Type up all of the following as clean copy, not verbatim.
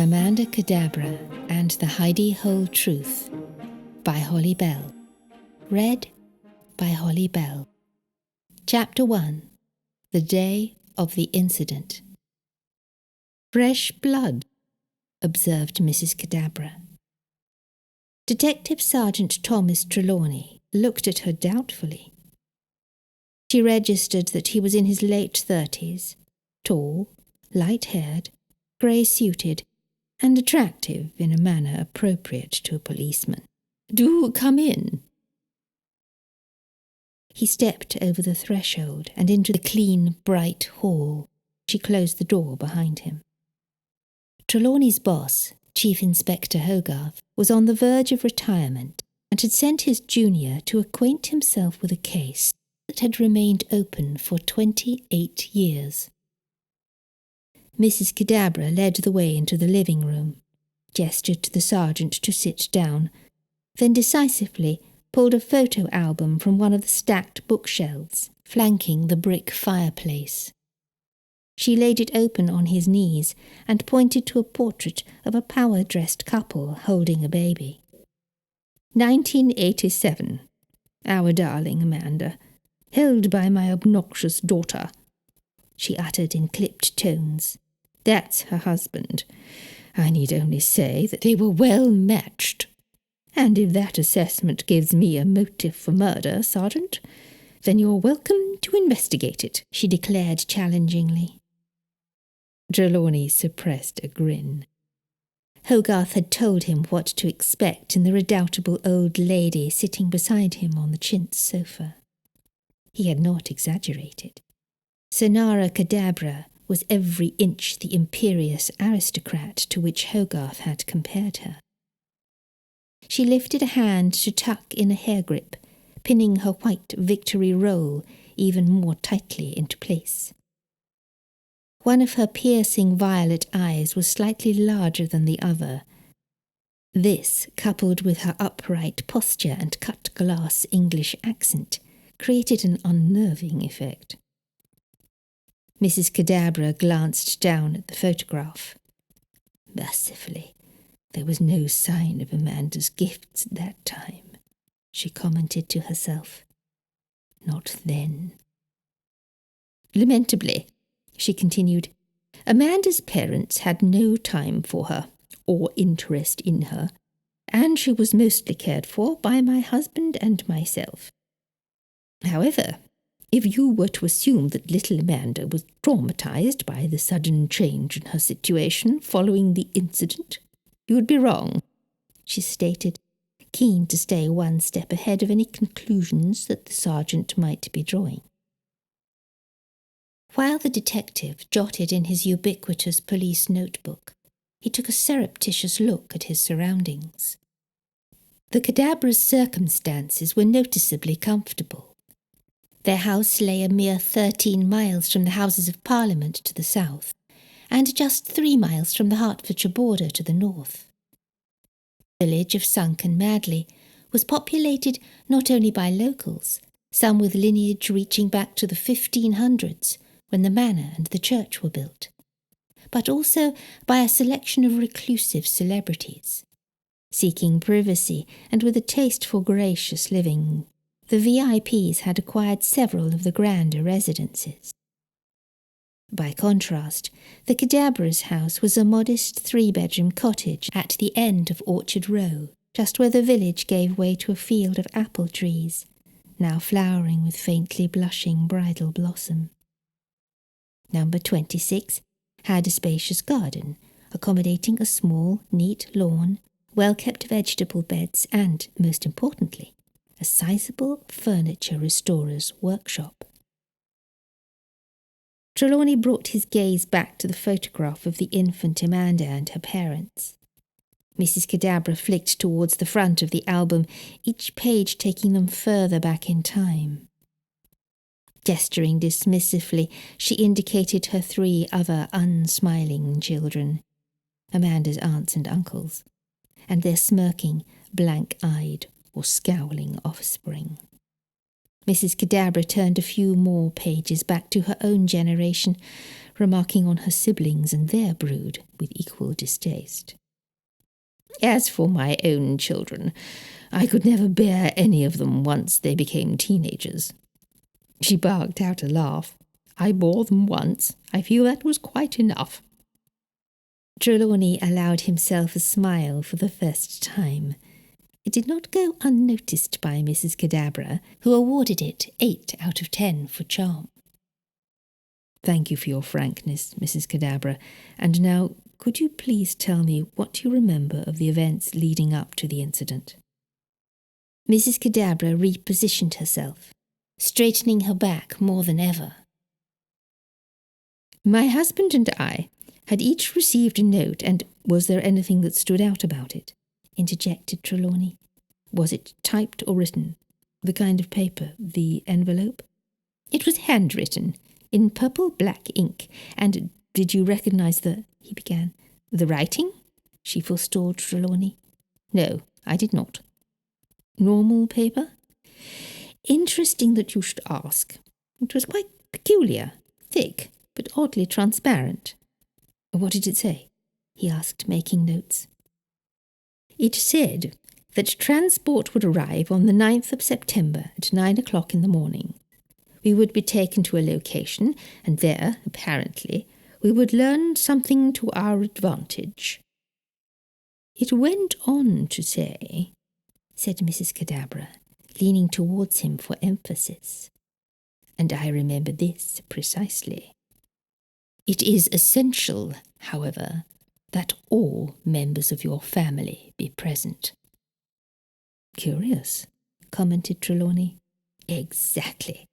Amanda Cadabra and the Hidey-Hole Truth by Holly Bell. Read by Holly Bell. Chapter 1. The Day of the Incident. "Fresh blood," observed Mrs. Cadabra. Detective Sergeant Thomas Trelawney looked at her doubtfully. She registered that he was in his late 30s, tall, light-haired, grey-suited, and attractive in a manner appropriate to a policeman. "Do come in." He stepped over the threshold and into the clean, bright hall. She closed the door behind him. Trelawney's boss, Chief Inspector Hogarth, was on the verge of retirement and had sent his junior to acquaint himself with a case that had remained open for 28 years. Mrs. Cadabra led the way into the living room, gestured to the sergeant to sit down, then decisively pulled a photo album from one of the stacked bookshelves flanking the brick fireplace. She laid it open on his knees and pointed to a portrait of a power-dressed couple holding a baby. 1987. Our darling Amanda, held by my obnoxious daughter," she uttered in clipped tones. "That's her husband. I need only say that they were well matched. And if that assessment gives me a motive for murder, Sergeant, then you're welcome to investigate it," she declared challengingly. Trelawney suppressed a grin. Hogarth had told him what to expect in the redoubtable old lady sitting beside him on the chintz sofa. He had not exaggerated. Sonara Cadabra was every inch the imperious aristocrat to which Hogarth had compared her. She lifted a hand to tuck in a hair grip, pinning her white victory roll even more tightly into place. One of her piercing violet eyes was slightly larger than the other. This, coupled with her upright posture and cut-glass English accent, created an unnerving effect. Mrs. Cadabra glanced down at the photograph. Mercifully, there was no sign of Amanda's gifts at that time, she commented to herself. Not then. Lamentably, she continued, Amanda's parents had no time for her, or interest in her, and she was mostly cared for by my husband and myself. However, if you were to assume that little Amanda was traumatized by the sudden change in her situation following the incident, you would be wrong, she stated, keen to stay one step ahead of any conclusions that the sergeant might be drawing. While the detective jotted in his ubiquitous police notebook, he took a surreptitious look at his surroundings. The Cadabra's circumstances were noticeably comfortable. Their house lay a mere 13 miles from the Houses of Parliament to the south, and just 3 miles from the Hertfordshire border to the north. The village of Sunken Madley was populated not only by locals, some with lineage reaching back to the 1500s, when the manor and the church were built, but also by a selection of reclusive celebrities. Seeking privacy and with a taste for gracious living, the VIPs had acquired several of the grander residences. By contrast, the Cadabra's house was a modest 3-bedroom cottage at the end of Orchard Row, just where the village gave way to a field of apple trees, now flowering with faintly blushing bridal blossom. Number 26 had a spacious garden, accommodating a small, neat lawn, well-kept vegetable beds and, most importantly, a sizable furniture restorer's workshop. Trelawney brought his gaze back to the photograph of the infant Amanda and her parents. Mrs. Cadabra flicked towards the front of the album, each page taking them further back in time. Gesturing dismissively, she indicated her 3 other unsmiling children, Amanda's aunts and uncles, and their smirking, blank-eyed or scowling offspring. Mrs. Cadabra turned a few more pages back to her own generation, remarking on her siblings and their brood with equal distaste. As for my own children, I could never bear any of them once they became teenagers. She barked out a laugh. I bore them once. I feel that was quite enough. Trelawney allowed himself a smile for the first time. It did not go unnoticed by Mrs. Cadabra, who awarded it 8 out of 10 for charm. Thank you for your frankness, Mrs. Cadabra. And now, could you please tell me what you remember of the events leading up to the incident? Mrs. Cadabra repositioned herself, straightening her back more than ever. My husband and I had each received a note, and was there anything that stood out about it? Interjected Trelawney. Was it typed or written? The kind of paper, the envelope? It was handwritten, in purple-black ink. And did you recognise he began. The writing? She forestalled Trelawney. No, I did not. Normal paper? Interesting that you should ask. It was quite peculiar, thick, but oddly transparent. What did it say? He asked, making notes. It said that transport would arrive on the 9th of September at 9 o'clock in the morning. We would be taken to a location, and there, apparently, we would learn something to our advantage. It went on to say, said Mrs. Cadabra, leaning towards him for emphasis, and I remember this precisely. It is essential, however, that all members of your family be present. Curious, commented Trelawney. Exactly.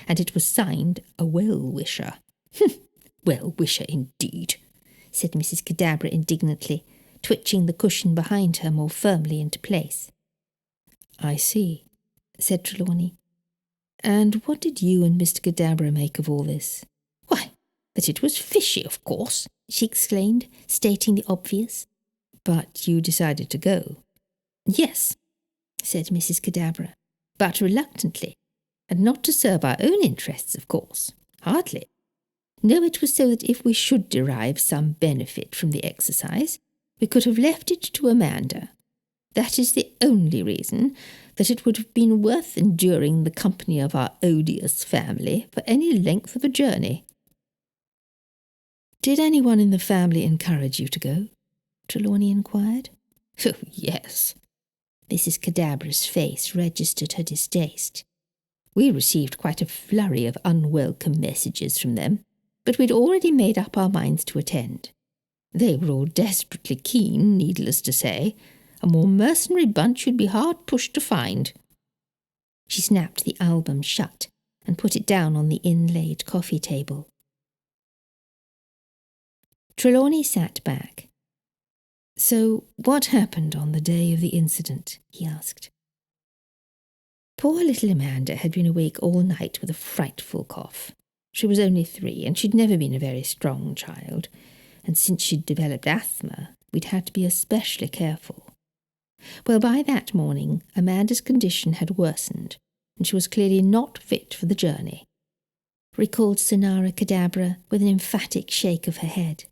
And it was signed a well-wisher. Well-wisher indeed, said Mrs. Cadabra indignantly, twitching the cushion behind her more firmly into place. I see, said Trelawney. And what did you and Mr. Cadabra make of all this? Why, that it was fishy, of course, she exclaimed, stating the obvious. But you decided to go? Yes, said Mrs. Cadabra, but reluctantly, and not to serve our own interests, of course. Hardly. No, it was so that if we should derive some benefit from the exercise, we could have left it to Amanda. That is the only reason that it would have been worth enduring the company of our odious family for any length of a journey. Did anyone in the family encourage you to go? Trelawney inquired. Oh, yes. Mrs. Cadabra's face registered her distaste. We received quite a flurry of unwelcome messages from them, but we'd already made up our minds to attend. They were all desperately keen, needless to say. A more mercenary bunch you'd be hard pushed to find. She snapped the album shut and put it down on the inlaid coffee table. Trelawney sat back. So, what happened on the day of the incident? He asked. Poor little Amanda had been awake all night with a frightful cough. She was only 3, and she'd never been a very strong child, and since she'd developed asthma, we'd had to be especially careful. Well, by that morning, Amanda's condition had worsened, and she was clearly not fit for the journey, recalled Sonara Cadabra with an emphatic shake of her head.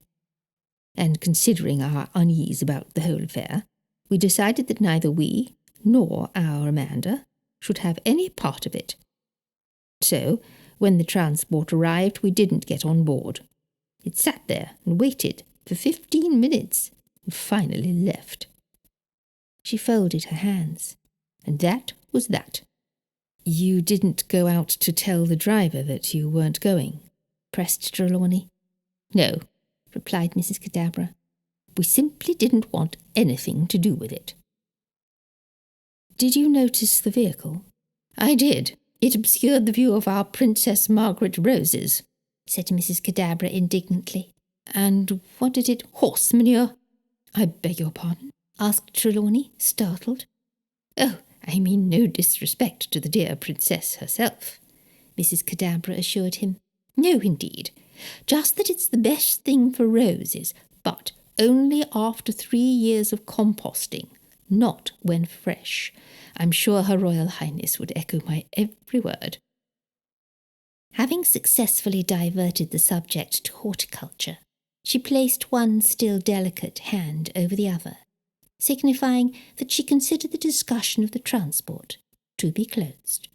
And considering our unease about the whole affair, we decided that neither we nor our Amanda should have any part of it. So, when the transport arrived, we didn't get on board. It sat there and waited for 15 minutes and finally left. She folded her hands, and that was that. You didn't go out to tell the driver that you weren't going? Pressed Trelawney. No, replied Mrs. Cadabra. We simply didn't want anything to do with it. Did you notice the vehicle? I did. It obscured the view of our Princess Margaret roses, said Mrs. Cadabra indignantly. And what did it? Horse manure? I beg your pardon? Asked Trelawney, startled. Oh, I mean no disrespect to the dear princess herself, Mrs. Cadabra assured him. No, indeed. Just that it's the best thing for roses, but only after 3 years of composting, not when fresh. I'm sure Her Royal Highness would echo my every word. Having successfully diverted the subject to horticulture, she placed one still delicate hand over the other, signifying that she considered the discussion of the transport to be closed.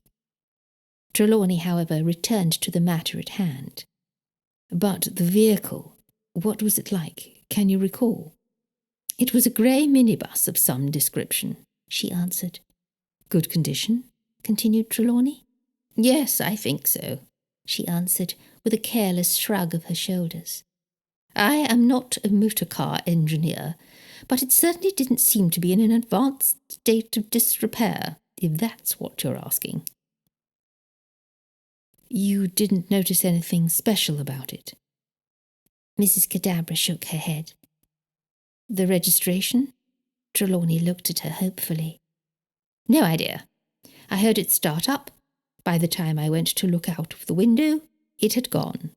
Trelawney, however, returned to the matter at hand. "But the vehicle, what was it like? Can you recall?" "It was a grey minibus of some description," she answered. "Good condition?" continued Trelawney. "Yes, I think so," she answered, with a careless shrug of her shoulders. "I am not a motor car engineer, but it certainly didn't seem to be in an advanced state of disrepair, if that's what you're asking." "You didn't notice anything special about it?" Mrs. Cadabra shook her head. "The registration?" Trelawney looked at her hopefully. "No idea. I heard it start up. By the time I went to look out of the window, it had gone."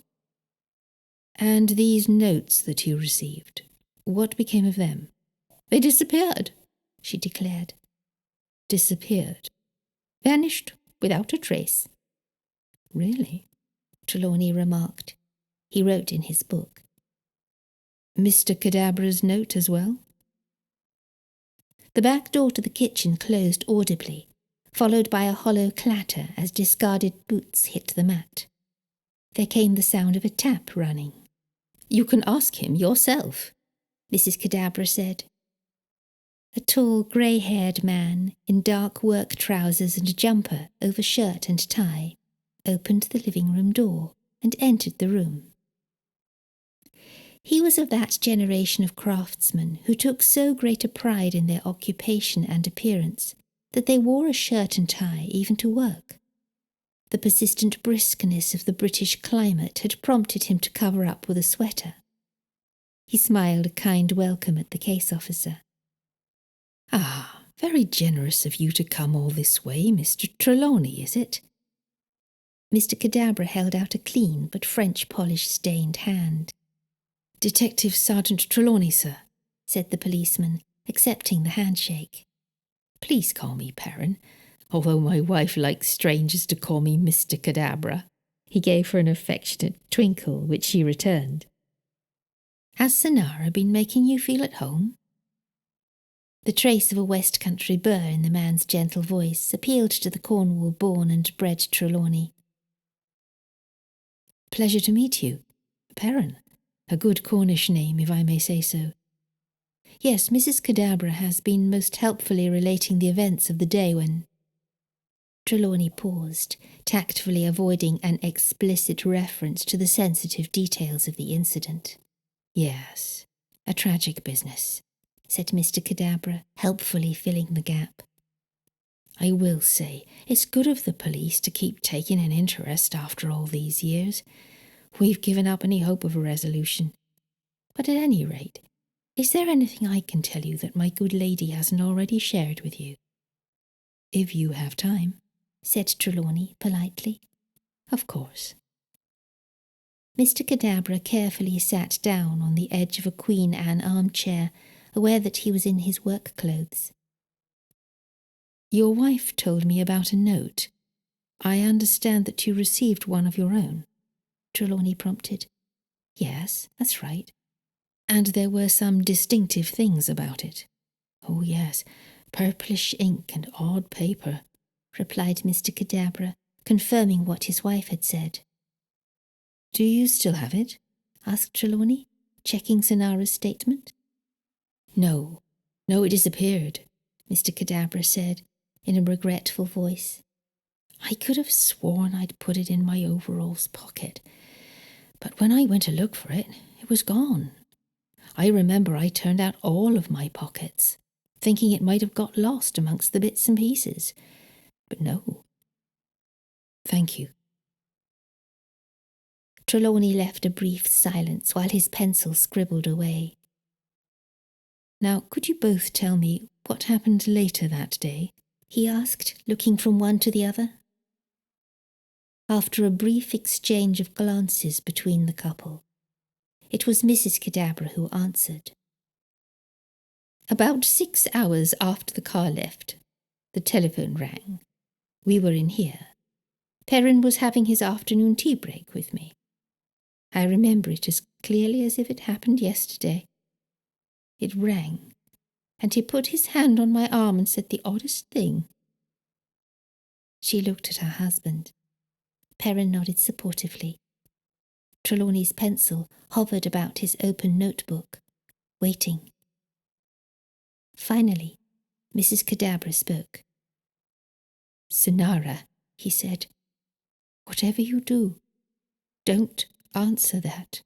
"And these notes that you received, what became of them?" "They disappeared," she declared. "Disappeared?" "Vanished without a trace." "Really?" Trelawney remarked. He wrote in his book. "Mr. Cadabra's note as well?" The back door to the kitchen closed audibly, followed by a hollow clatter as discarded boots hit the mat. There came the sound of a tap running. "You can ask him yourself," Mrs. Cadabra said. A tall, grey-haired man in dark work trousers and jumper over shirt and tie opened the living-room door and entered the room. He was of that generation of craftsmen who took so great a pride in their occupation and appearance that they wore a shirt and tie even to work. The persistent briskness of the British climate had prompted him to cover up with a sweater. He smiled a kind welcome at the case officer. "Ah, very generous of you to come all this way, Mr. Trelawney, is it?" Mr. Cadabra held out a clean but French polish-stained hand. "Detective Sergeant Trelawney, sir," said the policeman, accepting the handshake. "Please call me Perrin, although my wife likes strangers to call me Mr. Cadabra." He gave her an affectionate twinkle, which she returned. "Has Sonara been making you feel at home?" The trace of a West Country burr in the man's gentle voice appealed to the Cornwall-born and bred Trelawney. "Pleasure to meet you. Perrin. A good Cornish name, if I may say so. Yes, Mrs. Cadabra has been most helpfully relating the events of the day when—" Trelawney paused, tactfully avoiding an explicit reference to the sensitive details of the incident. "Yes, a tragic business," said Mr. Cadabra, helpfully filling the gap. "I will say, it's good of the police to keep taking an interest after all these years. We've given up any hope of a resolution. But at any rate, is there anything I can tell you that my good lady hasn't already shared with you?" "If you have time," said Trelawney politely. "Of course." Mr. Cadabra carefully sat down on the edge of a Queen Anne armchair, aware that he was in his work clothes. "Your wife told me about a note. I understand that you received one of your own," Trelawney prompted. "Yes, that's right. And there were some distinctive things about it." "Oh, yes, purplish ink and odd paper," replied Mr. Cadabra, confirming what his wife had said. "Do you still have it?" asked Trelawney, checking Sonara's statement. No, it disappeared," Mr. Cadabra said, in a regretful voice. "I could have sworn I'd put it in my overalls pocket, but when I went to look for it, it was gone. I remember I turned out all of my pockets, thinking it might have got lost amongst the bits and pieces. But no." "Thank you." Trelawney left a brief silence while his pencil scribbled away. "Now, could you both tell me what happened later that day?" he asked, looking from one to the other. After a brief exchange of glances between the couple, it was Mrs. Cadabra who answered. "About 6 hours after the car left, the telephone rang. We were in here. Perrin was having his afternoon tea break with me. I remember it as clearly as if it happened yesterday. It rang, and he put his hand on my arm and said the oddest thing. She looked at her husband. Perrin nodded supportively. Trelawney's pencil hovered about his open notebook, waiting. Finally, Mrs. Cadabra spoke. "Sonara," he said, "whatever you do, don't answer that."